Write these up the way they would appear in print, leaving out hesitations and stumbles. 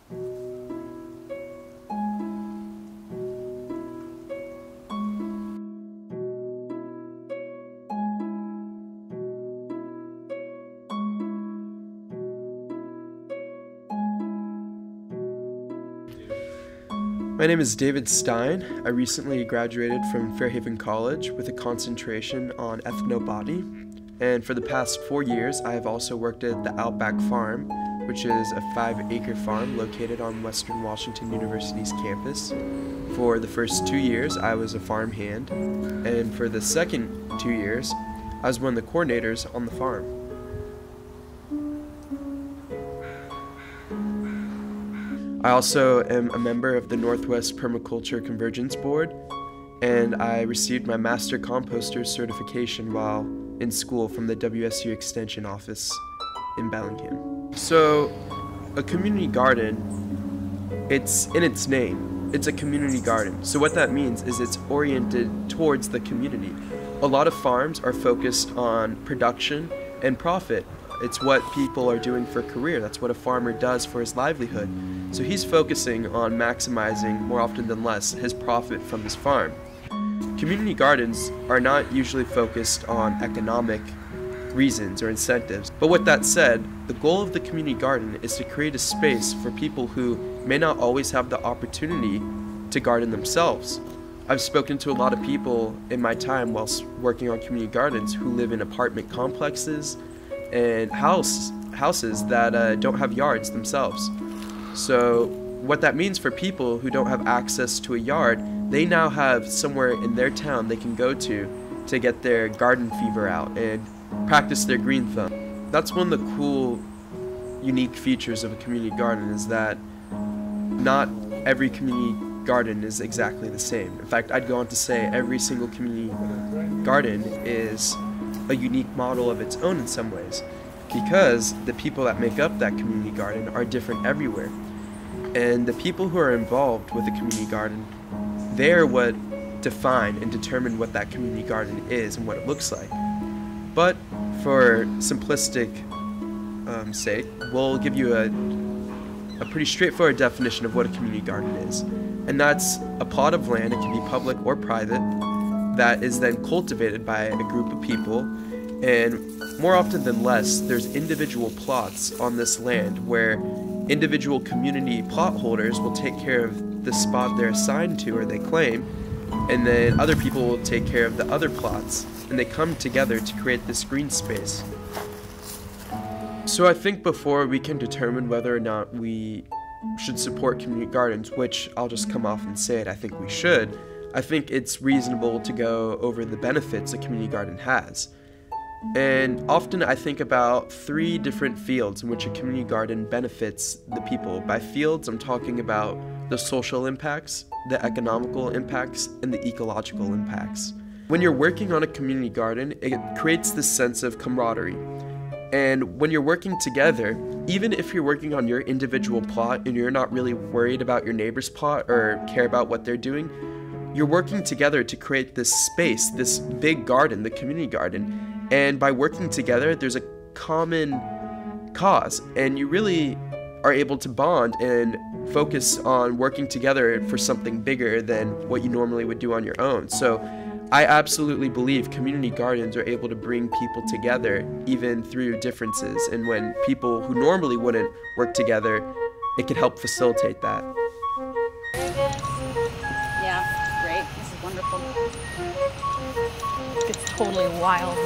My name is David Stein. I recently graduated from Fairhaven College with a concentration on ethnobotany, and for the past 4 years I have also worked at the Outback Farm, which is a 5-acre farm located on Western Washington University's campus. For the first 2 years I was a farm hand, and for the second 2 years I was one of the coordinators on the farm. I also am a member of the Northwest Permaculture Convergence Board, and I received my Master Composter certification while in school from the WSU Extension office in Bellingham. So, a community garden, it's in its name. It's a community garden. So what that means is it's oriented towards the community. A lot of farms are focused on production and profit. It's what people are doing for a career. That's what a farmer does for his livelihood. So he's focusing on maximizing, more often than less, his profit from his farm. Community gardens are not usually focused on economic reasons or incentives. But with that said, the goal of the community garden is to create a space for people who may not always have the opportunity to garden themselves. I've spoken to a lot of people in my time whilst working on community gardens who live in apartment complexes and houses that don't have yards themselves. So what that means for people who don't have access to a yard, they now have somewhere in their town they can go to get their garden fever out and practice their green thumb. That's one of the cool, unique features of a community garden, is that not every community garden is exactly the same. In fact, I'd go on to say every single community garden is a unique model of its own in some ways, because the people that make up that community garden are different everywhere. And the people who are involved with a community garden, they're what define and determine what that community garden is and what it looks like. But for simplistic sake, we'll give you a pretty straightforward definition of what a community garden is. And that's a plot of land, it can be public or private, that is then cultivated by a group of people, and more often than less there's individual plots on this land where individual community plot holders will take care of the spot they're assigned to or they claim, and then other people will take care of the other plots, and they come together to create this green space. So I think before we can determine whether or not we should support community gardens, which I'll just come off and say it, I think we should, I think it's reasonable to go over the benefits a community garden has. And often I think about 3 different fields in which a community garden benefits the people. By fields, I'm talking about the social impacts, the economical impacts, and the ecological impacts. When you're working on a community garden, it creates this sense of camaraderie. And when you're working together, even if you're working on your individual plot and you're not really worried about your neighbor's plot or care about what they're doing, you're working together to create this space, this big garden, the community garden. And by working together, there's a common cause, and you really are able to bond and focus on working together for something bigger than what you normally would do on your own. So I absolutely believe community gardens are able to bring people together even through differences, and when people who normally wouldn't work together, it can help facilitate that. Yeah, great. This is wonderful. It's totally wild.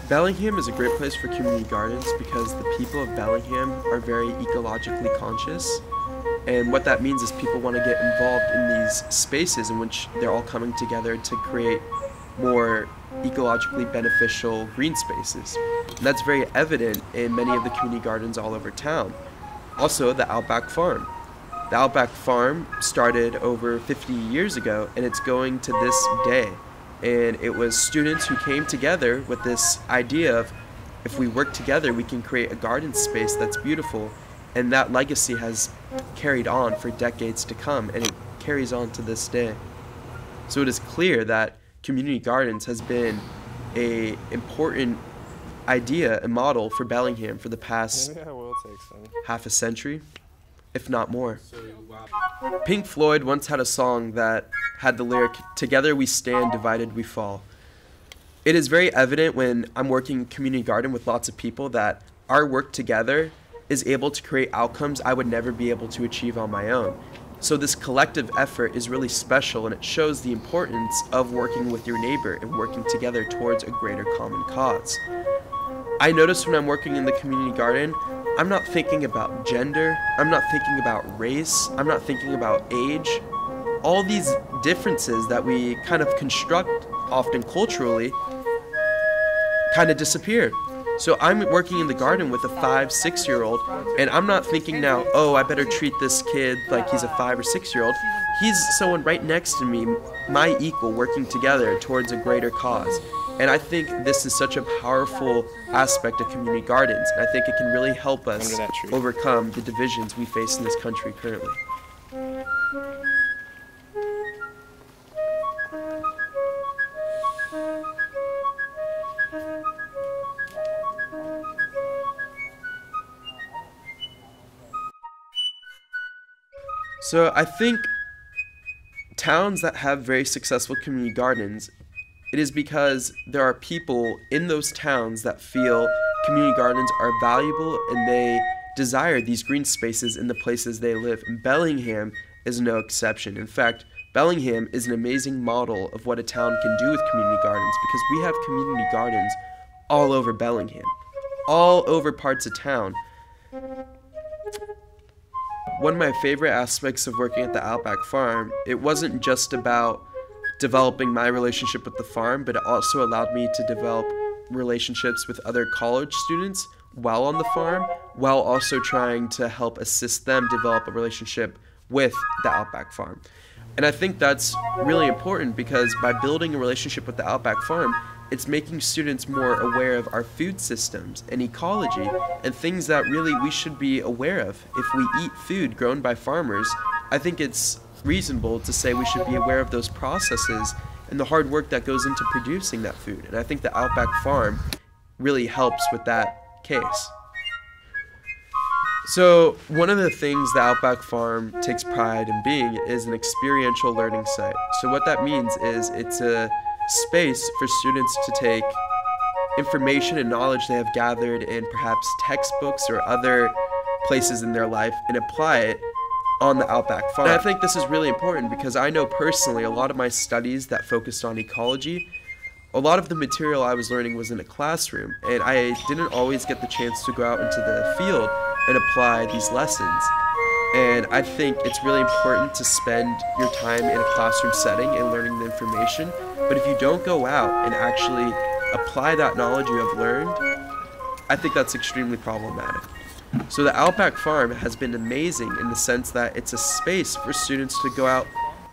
Bellingham is a great place for community gardens because the people of Bellingham are very ecologically conscious, and what that means is people want to get involved in these spaces in which they're all coming together to create more ecologically beneficial green spaces. And that's very evident in many of the community gardens all over town. Also, the Outback Farm. The Outback Farm started over 50 years ago, and it's going to this day. And it was students who came together with this idea of, if we work together, we can create a garden space that's beautiful. And that legacy has carried on for decades to come, and it carries on to this day. So it is clear that community gardens has been an important idea and model for Bellingham for the past half a century, if not more. Pink Floyd once had a song that had the lyric, "Together we stand, divided we fall." It is very evident when I'm working in community garden with lots of people that our work together is able to create outcomes I would never be able to achieve on my own. So this collective effort is really special, and it shows the importance of working with your neighbor and working together towards a greater common cause. I notice when I'm working in the community garden, I'm not thinking about gender, I'm not thinking about race, I'm not thinking about age. All these differences that we kind of construct often culturally kind of disappear. So I'm working in the garden with a 5, 6-year-old, and I'm not thinking now, oh, I better treat this kid like he's a 5 or 6-year-old. He's someone right next to me, my equal, working together towards a greater cause. And I think this is such a powerful aspect of community gardens, and I think it can really help us overcome the divisions we face in this country currently. So I think towns that have very successful community gardens, it is because there are people in those towns that feel community gardens are valuable and they desire these green spaces in the places they live. And Bellingham is no exception. In fact, Bellingham is an amazing model of what a town can do with community gardens, because we have community gardens all over Bellingham, all over parts of town. One of my favorite aspects of working at the Outback Farm, it wasn't just about developing my relationship with the farm, but it also allowed me to develop relationships with other college students while on the farm, while also trying to help assist them develop a relationship with the Outback Farm. And I think that's really important, because by building a relationship with the Outback Farm, it's making students more aware of our food systems and ecology and things that really we should be aware of. If we eat food grown by farmers, I think it's reasonable to say we should be aware of those processes and the hard work that goes into producing that food. And I think the Outback Farm really helps with that case. So one of the things the Outback Farm takes pride in being is an experiential learning site. So what that means is it's a space for students to take information and knowledge they have gathered in perhaps textbooks or other places in their life and apply it on the Outback Farm. And I think this is really important, because I know personally a lot of my studies that focused on ecology, a lot of the material I was learning was in a classroom, and I didn't always get the chance to go out into the field and apply these lessons. And I think it's really important to spend your time in a classroom setting and learning the information, but if you don't go out and actually apply that knowledge you have learned, I think that's extremely problematic. So the Outback Farm has been amazing in the sense that it's a space for students to go out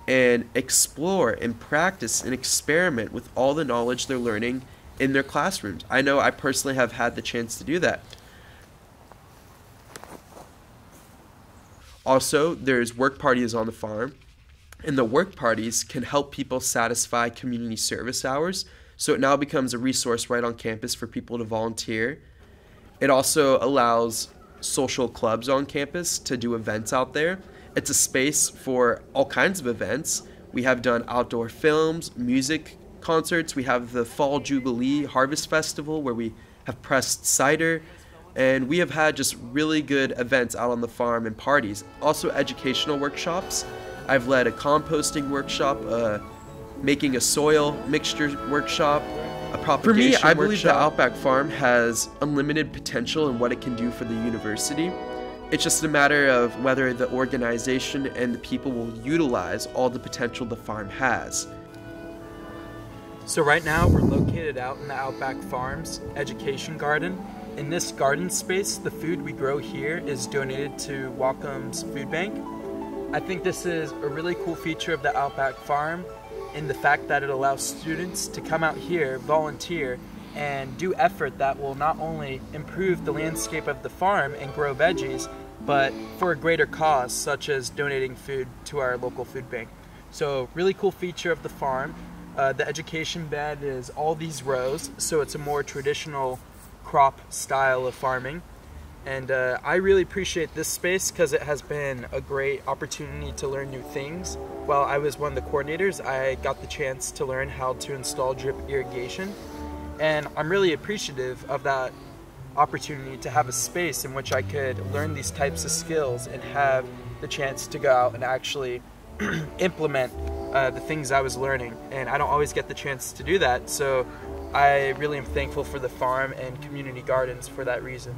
and explore and practice and experiment with all the knowledge they're learning in their classrooms. I know I personally have had the chance to do that. Also, there's work parties on the farm, and the work parties can help people satisfy community service hours, so it now becomes a resource right on campus for people to volunteer. It also allows social clubs on campus to do events out there. It's a space for all kinds of events. We have done outdoor films, music concerts. We have the Fall Jubilee Harvest Festival where we have pressed cider. And we have had just really good events out on the farm and parties. Also educational workshops. I've led a composting workshop, making a soil mixture workshop, a propagation workshop. For me, I believe the Outback Farm has unlimited potential in what it can do for the university. It's just a matter of whether the organization and the people will utilize all the potential the farm has. So right now we're located out in the Outback Farms Education Garden. In this garden space, the food we grow here is donated to Whatcom's Food Bank. I think this is a really cool feature of the Outback Farm in the fact that it allows students to come out here, volunteer, and do effort that will not only improve the landscape of the farm and grow veggies, but for a greater cause, such as donating food to our local food bank. So really cool feature of the farm. The education bed is all these rows, so it's a more traditional crop style of farming. And I really appreciate this space because it has been a great opportunity to learn new things. While I was one of the coordinators, I got the chance to learn how to install drip irrigation. And I'm really appreciative of that opportunity to have a space in which I could learn these types of skills and have the chance to go out and actually implement the things I was learning. And I don't always get the chance to do that, so I really am thankful for the farm and community gardens for that reason.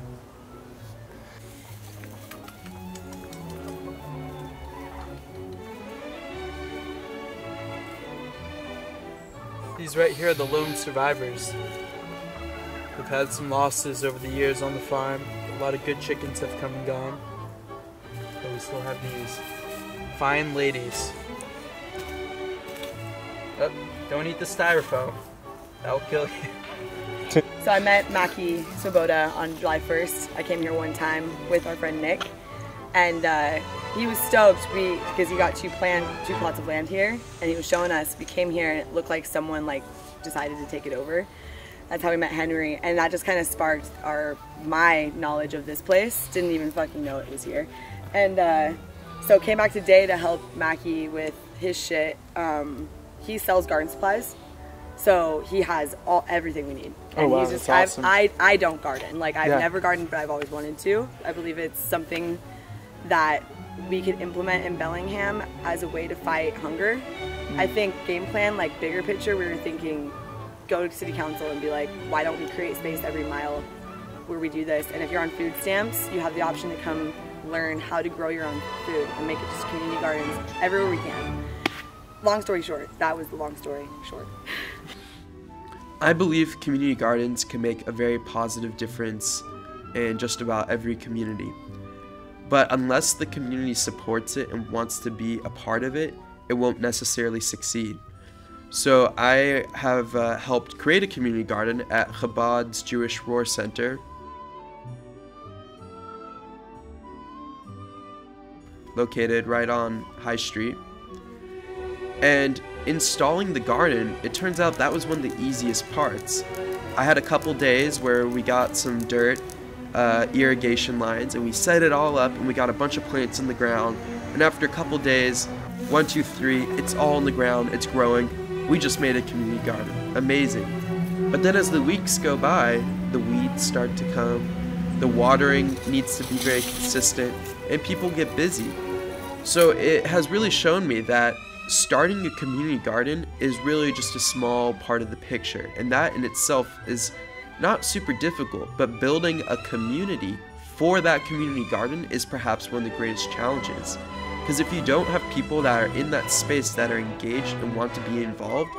These right here are the lone survivors. We've had some losses over the years on the farm. A lot of good chickens have come and gone. But we still have these fine ladies. Oh, don't eat the styrofoam. That'll kill you. So I met Maki Swoboda on July 1st. I came here one time with our friend Nick, and he was stoked because he got two plots of land here, and he was showing us. We came here and it looked like someone decided to take it over. That's how we met Henry, and that just kind of sparked my knowledge of this place. Didn't even fucking know it was here, and so came back today to help Maki with his shit. He sells garden supplies. So he has everything we need. And oh wow, he's just, that's awesome. I don't garden. I've Yeah. never gardened, but I've always wanted to. I believe it's something that we could implement in Bellingham as a way to fight hunger. I think game plan, bigger picture, we were thinking go to city council and be like, why don't we create space every mile where we do this? And if you're on food stamps, you have the option to come learn how to grow your own food and make it just community gardens everywhere we can. Long story short, that was the long story short. I believe community gardens can make a very positive difference in just about every community. But unless the community supports it and wants to be a part of it, it won't necessarily succeed. So I have helped create a community garden at Chabad's Jewish Roar Center, located right on High Street. And installing the garden, it turns out that was one of the easiest parts. I had a couple days where we got some dirt, irrigation lines, and we set it all up, and we got a bunch of plants in the ground. And after a couple days, 1, 2, 3, it's all in the ground, it's growing. We just made a community garden. Amazing. But then as the weeks go by, the weeds start to come, the watering needs to be very consistent, and people get busy. So it has really shown me that starting a community garden is really just a small part of the picture, and that in itself is not super difficult, but building a community for that community garden is perhaps one of the greatest challenges. Because if you don't have people that are in that space that are engaged and want to be involved,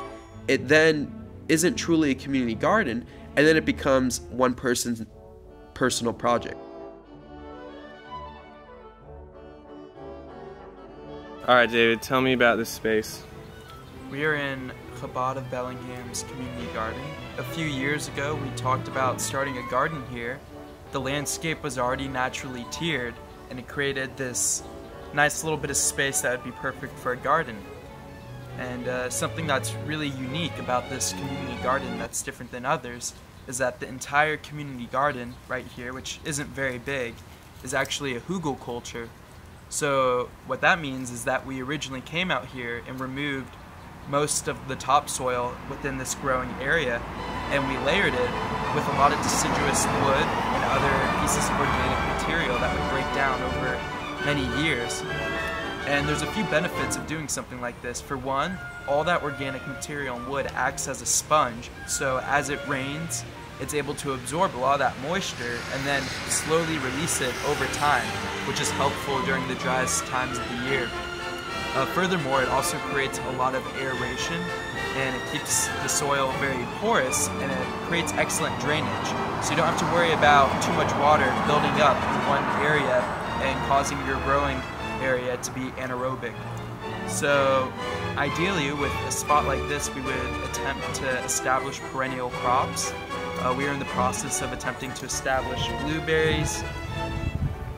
it then isn't truly a community garden, and then it becomes one person's personal project. Alright, David, tell me about this space. We are in Chabad of Bellingham's community garden. A few years ago, we talked about starting a garden here. The landscape was already naturally tiered, and it created this nice little bit of space that would be perfect for a garden. And something that's really unique about this community garden that's different than others is that the entire community garden right here, which isn't very big, is actually a hugel culture. So what that means is that we originally came out here and removed most of the topsoil within this growing area, and we layered it with a lot of deciduous wood and other pieces of organic material that would break down over many years. And there's a few benefits of doing something like this. For one, all that organic material and wood acts as a sponge, so as it rains, it's able to absorb a lot of that moisture and then slowly release it over time, which is helpful during the driest times of the year. Furthermore, it also creates a lot of aeration, and it keeps the soil very porous, and it creates excellent drainage. So you don't have to worry about too much water building up in one area and causing your growing area to be anaerobic. So ideally, with a spot like this, we would attempt to establish perennial crops. We are in the process of attempting to establish blueberries,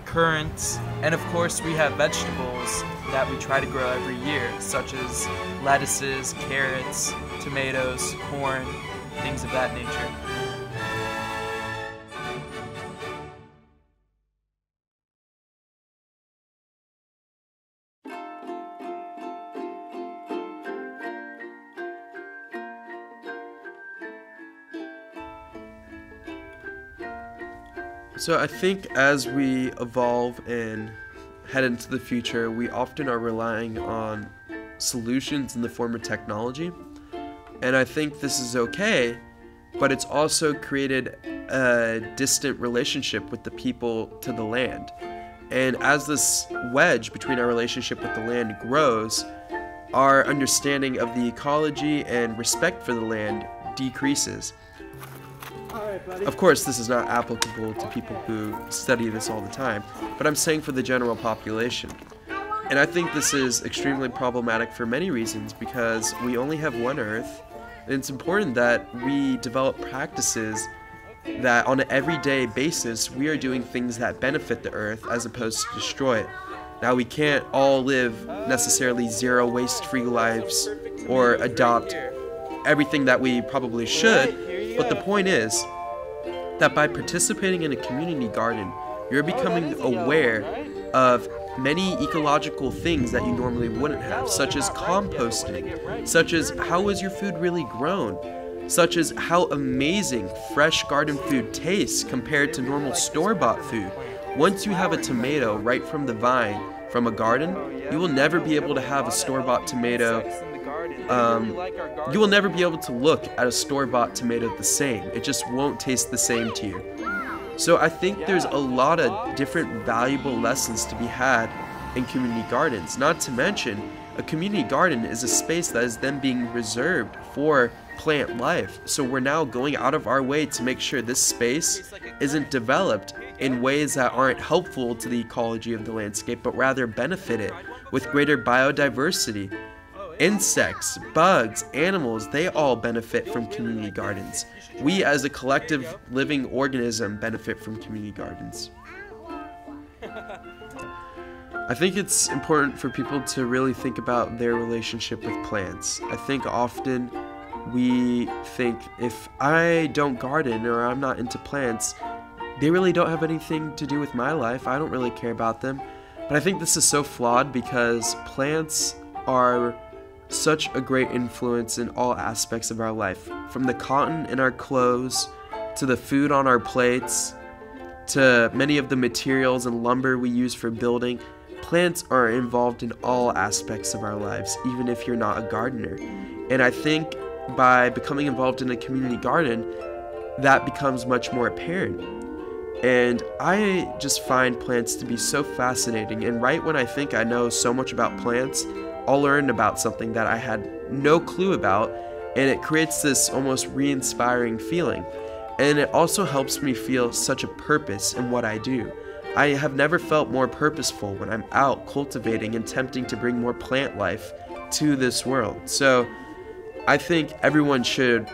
currants, and of course we have vegetables that we try to grow every year, such as lettuces, carrots, tomatoes, corn, things of that nature. So I think as we evolve and head into the future, we often are relying on solutions in the form of technology. And I think this is okay, but it's also created a distant relationship with the people to the land. And as this wedge between our relationship with the land grows, our understanding of the ecology and respect for the land decreases. Of course, this is not applicable to people who study this all the time, but I'm saying for the general population. And I think this is extremely problematic for many reasons, because we only have one Earth, and it's important that we develop practices that on an everyday basis we are doing things that benefit the Earth as opposed to destroy it. Now, we can't all live necessarily zero waste-free lives or adopt everything that we probably should, but the point is that by participating in a community garden, you're becoming aware of many ecological things that you normally wouldn't have, such as composting, such as how is your food really grown, such as how amazing fresh garden food tastes compared to normal store-bought food. Once you have a tomato right from the vine from a garden, you will never be able to have a store-bought tomato. You will never be able to look at a store-bought tomato the same. It just won't taste the same to you. So I think there's a lot of different valuable lessons to be had in community gardens. Not to mention, a community garden is a space that is then being reserved for plant life. So we're now going out of our way to make sure this space isn't developed in ways that aren't helpful to the ecology of the landscape, but rather benefit it with greater biodiversity. Insects, bugs, animals, they all benefit from community gardens. We as a collective living organism benefit from community gardens. I think it's important for people to really think about their relationship with plants. I think often we think if I don't garden or I'm not into plants, they really don't have anything to do with my life. I don't really care about them. But I think this is so flawed because plants are such a great influence in all aspects of our life, from the cotton in our clothes, to the food on our plates, to many of the materials and lumber we use for building. Plants are involved in all aspects of our lives, even if you're not a gardener. And I think by becoming involved in a community garden, that becomes much more apparent. And I just find plants to be so fascinating, and right when I think I know so much about plants, I'll learn about something that I had no clue about, and it creates this almost re-inspiring feeling. And it also helps me feel such a purpose in what I do. I have never felt more purposeful when I'm out cultivating and attempting to bring more plant life to this world. So I think everyone should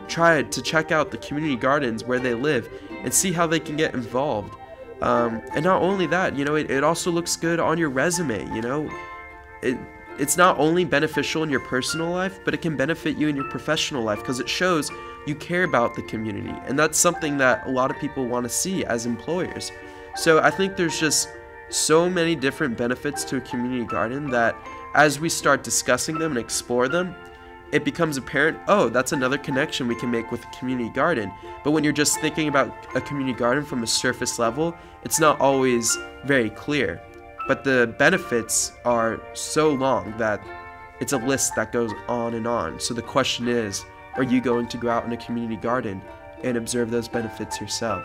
try to check out the community gardens where they live and see how they can get involved. And not only that, it also looks good on your resume, It's not only beneficial in your personal life, but it can benefit you in your professional life because it shows you care about the community. And that's something that a lot of people want to see as employers. So I think there's just so many different benefits to a community garden that as we start discussing them and explore them, it becomes apparent, oh, that's another connection we can make with a community garden. But when you're just thinking about a community garden from a surface level, it's not always very clear. But the benefits are so long that it's a list that goes on and on. So the question is, are you going to go out in a community garden and observe those benefits yourself?